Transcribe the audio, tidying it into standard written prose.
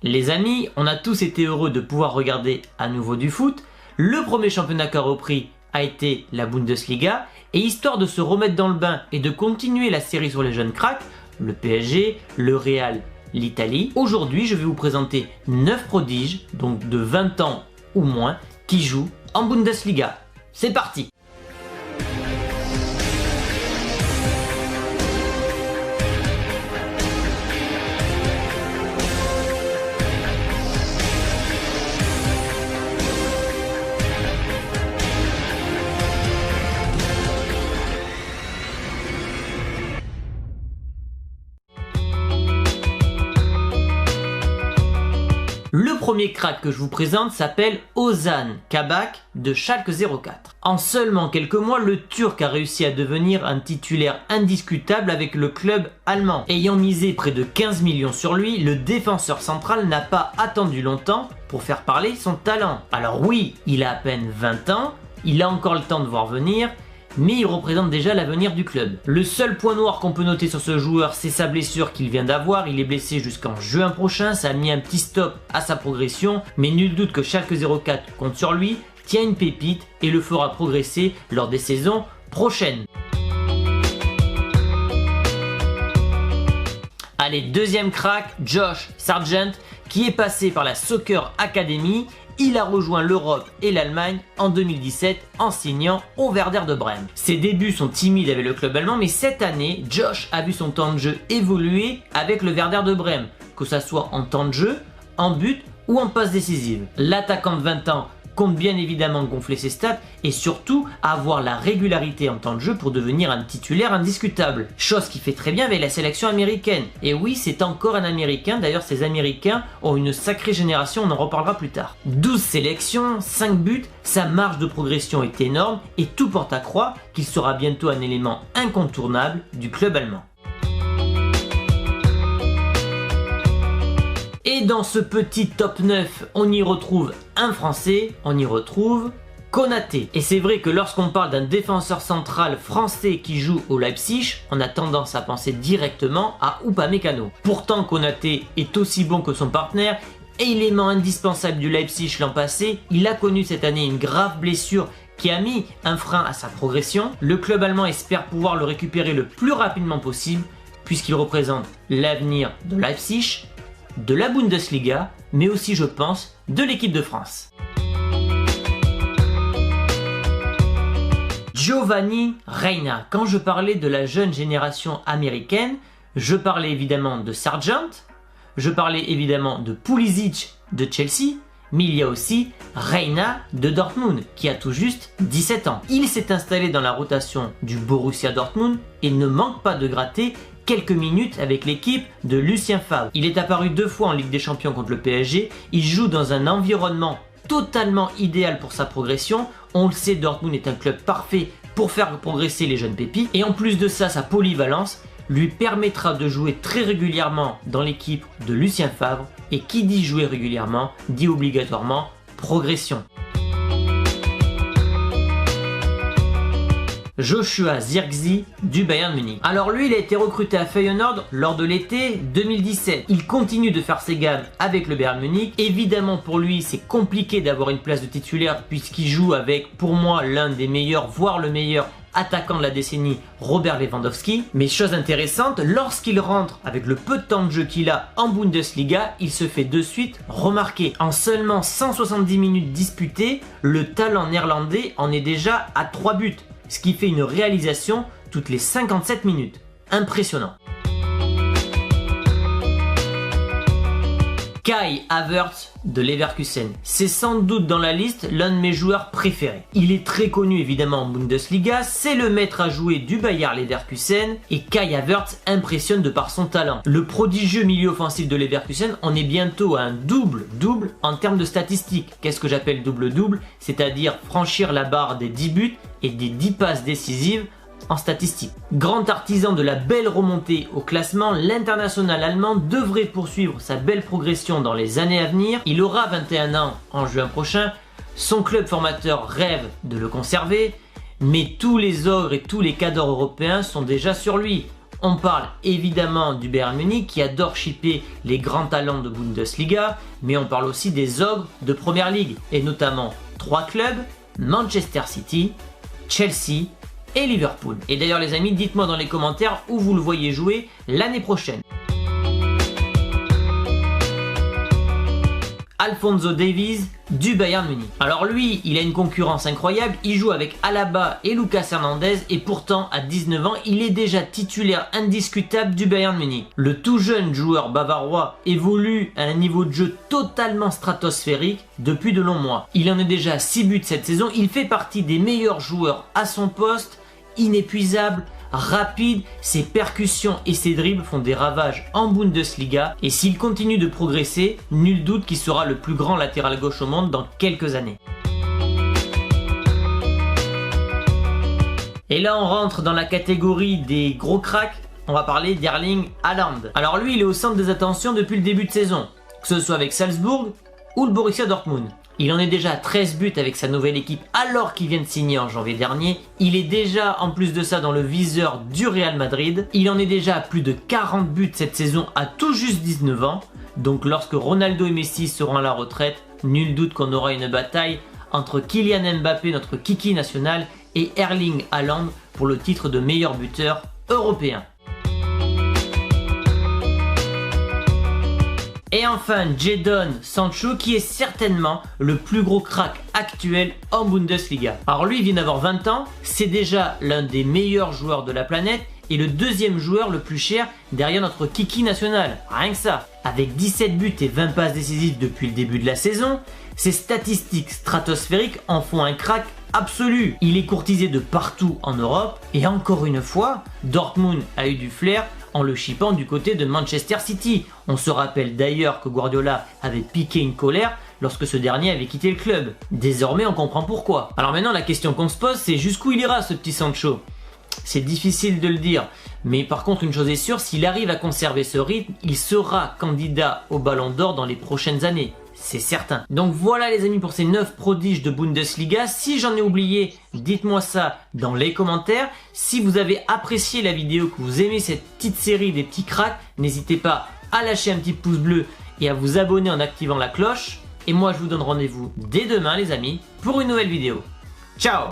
Les amis, on a tous été heureux de pouvoir regarder à nouveau du foot. Le premier championnat qu'a repris a été la Bundesliga. Et histoire de se remettre dans le bain et de continuer la série sur les jeunes cracks, le PSG, le Real, l'Italie. Aujourd'hui, je vais vous présenter 9 prodiges, donc de 20 ans ou moins, qui jouent en Bundesliga. C'est parti! Le premier crack que je vous présente s'appelle Ozan Kabak de Schalke 04. En seulement quelques mois, le Turc a réussi à devenir un titulaire indiscutable avec le club allemand. Ayant misé près de 15 millions sur lui, le défenseur central n'a pas attendu longtemps pour faire parler son talent. Alors oui, il a à peine 20 ans, il a encore le temps de voir venir, mais il représente déjà l'avenir du club. Le seul point noir qu'on peut noter sur ce joueur, c'est sa blessure qu'il vient d'avoir. Il est blessé jusqu'en juin prochain, ça a mis un petit stop à sa progression, mais nul doute que Schalke 04 compte sur lui, tient une pépite et le fera progresser lors des saisons prochaines. Allez, deuxième crack, Josh Sargent, qui est passé par la Soccer Academy. Il a rejoint l'Europe et l'Allemagne en 2017 en signant au Werder de Brême. Ses débuts sont timides avec le club allemand, mais cette année, Josh a vu son temps de jeu évoluer avec le Werder de Brême, que ce soit en temps de jeu, en but ou en passe décisive. L'attaquant de 20 ans compte bien évidemment gonfler ses stats et surtout avoir la régularité en temps de jeu pour devenir un titulaire indiscutable. Chose qui fait très bien avec la sélection américaine. Et oui, c'est encore un américain, d'ailleurs ces américains ont une sacrée génération, on en reparlera plus tard. 12 sélections, 5 buts, sa marge de progression est énorme et tout porte à croire qu'il sera bientôt un élément incontournable du club allemand. Et dans ce petit top 9, on y retrouve un Français, on y retrouve Konaté. Et c'est vrai que lorsqu'on parle d'un défenseur central français qui joue au Leipzig, on a tendance à penser directement à Upamecano. Pourtant, Konaté est aussi bon que son partenaire, élément indispensable du Leipzig l'an passé. Il a connu cette année une grave blessure qui a mis un frein à sa progression. Le club allemand espère pouvoir le récupérer le plus rapidement possible, puisqu'il représente l'avenir de Leipzig, de la Bundesliga, mais aussi je pense de l'équipe de France. Giovanni Reina. Quand je parlais de la jeune génération américaine, je parlais évidemment de Sargent, je parlais évidemment de Pulisic de Chelsea, mais il y a aussi Reina de Dortmund qui a tout juste 17 ans. Il s'est installé dans la rotation du Borussia Dortmund et ne manque pas de gratter quelques minutes avec l'équipe de Lucien Favre. Il est apparu 2 fois en Ligue des Champions contre le PSG, il joue dans un environnement totalement idéal pour sa progression. On le sait, Dortmund est un club parfait pour faire progresser les jeunes pépites et en plus de ça, sa polyvalence lui permettra de jouer très régulièrement dans l'équipe de Lucien Favre et qui dit jouer régulièrement dit obligatoirement progression. Joshua Zirkzee du Bayern Munich. Alors lui, il a été recruté à Feyenoord lors de l'été 2017. Il continue de faire ses gammes avec le Bayern Munich. Évidemment pour lui, c'est compliqué d'avoir une place de titulaire puisqu'il joue avec, pour moi, l'un des meilleurs, voire le meilleur attaquant de la décennie, Robert Lewandowski. Mais chose intéressante, lorsqu'il rentre avec le peu de temps de jeu qu'il a en Bundesliga, il se fait de suite remarquer. En seulement 170 minutes disputées, le talent néerlandais en est déjà à 3 buts. Ce qui fait une réalisation toutes les 57 minutes. Impressionnant. Kai Havertz de Leverkusen. C'est sans doute dans la liste l'un de mes joueurs préférés. Il est très connu évidemment en Bundesliga, c'est le maître à jouer du Bayer Leverkusen et Kai Havertz impressionne de par son talent. Le prodigieux milieu offensif de Leverkusen en est bientôt à un double-double en termes de statistiques. Qu'est-ce que j'appelle double-double? C'est-à-dire franchir la barre des 10 buts et des 10 passes décisives en statistique. Grand artisan de la belle remontée au classement, l'international allemand devrait poursuivre sa belle progression dans les années à venir. Il aura 21 ans en juin prochain. Son club formateur rêve de le conserver, mais tous les ogres et tous les cadors européens sont déjà sur lui. On parle évidemment du Bayern Munich qui adore shipper les grands talents de Bundesliga, mais on parle aussi des ogres de Première Ligue, et notamment 3 clubs, Manchester City, Chelsea et Liverpool. Et d'ailleurs les amis, dites-moi dans les commentaires où vous le voyez jouer l'année prochaine. Alphonso Davies du Bayern Munich. Alors lui, il a une concurrence incroyable, il joue avec Alaba et Lucas Hernandez et pourtant à 19 ans, il est déjà titulaire indiscutable du Bayern Munich. Le tout jeune joueur bavarois évolue à un niveau de jeu totalement stratosphérique depuis de longs mois. Il en est déjà à 6 buts cette saison, il fait partie des meilleurs joueurs à son poste, inépuisable, rapide, ses percussions et ses dribbles font des ravages en Bundesliga et s'il continue de progresser, nul doute qu'il sera le plus grand latéral gauche au monde dans quelques années. Et là on rentre dans la catégorie des gros cracks, on va parler d'Erling Haaland. Alors lui il est au centre des attentions depuis le début de saison, que ce soit avec Salzbourg ou le Borussia Dortmund. Il en est déjà à 13 buts avec sa nouvelle équipe alors qu'il vient de signer en janvier dernier. Il est déjà en plus de ça dans le viseur du Real Madrid. Il en est déjà à plus de 40 buts cette saison à tout juste 19 ans. Donc lorsque Ronaldo et Messi seront à la retraite, nul doute qu'on aura une bataille entre Kylian Mbappé, notre kiki national, et Erling Haaland pour le titre de meilleur buteur européen. Et enfin Jadon Sancho qui est certainement le plus gros crack actuel en Bundesliga. Alors lui il vient d'avoir 20 ans, c'est déjà l'un des meilleurs joueurs de la planète et le deuxième joueur le plus cher derrière notre kiki national, rien que ça. Avec 17 buts et 20 passes décisives depuis le début de la saison, ses statistiques stratosphériques en font un crack absolu. Il est courtisé de partout en Europe et encore une fois, Dortmund a eu du flair en le shippant du côté de Manchester City. On se rappelle d'ailleurs que Guardiola avait piqué une colère lorsque ce dernier avait quitté le club. Désormais on comprend pourquoi. Alors maintenant la question qu'on se pose c'est jusqu'où il ira ce petit Sancho? C'est difficile de le dire, mais par contre une chose est sûre, s'il arrive à conserver ce rythme, il sera candidat au Ballon d'Or dans les prochaines années. C'est certain. Donc voilà les amis pour ces 9 prodiges de Bundesliga. Si j'en ai oublié, dites-moi ça dans les commentaires. Si vous avez apprécié la vidéo, que vous aimez cette petite série des petits cracks, n'hésitez pas à lâcher un petit pouce bleu et à vous abonner en activant la cloche. Et moi je vous donne rendez-vous dès demain les amis pour une nouvelle vidéo. Ciao!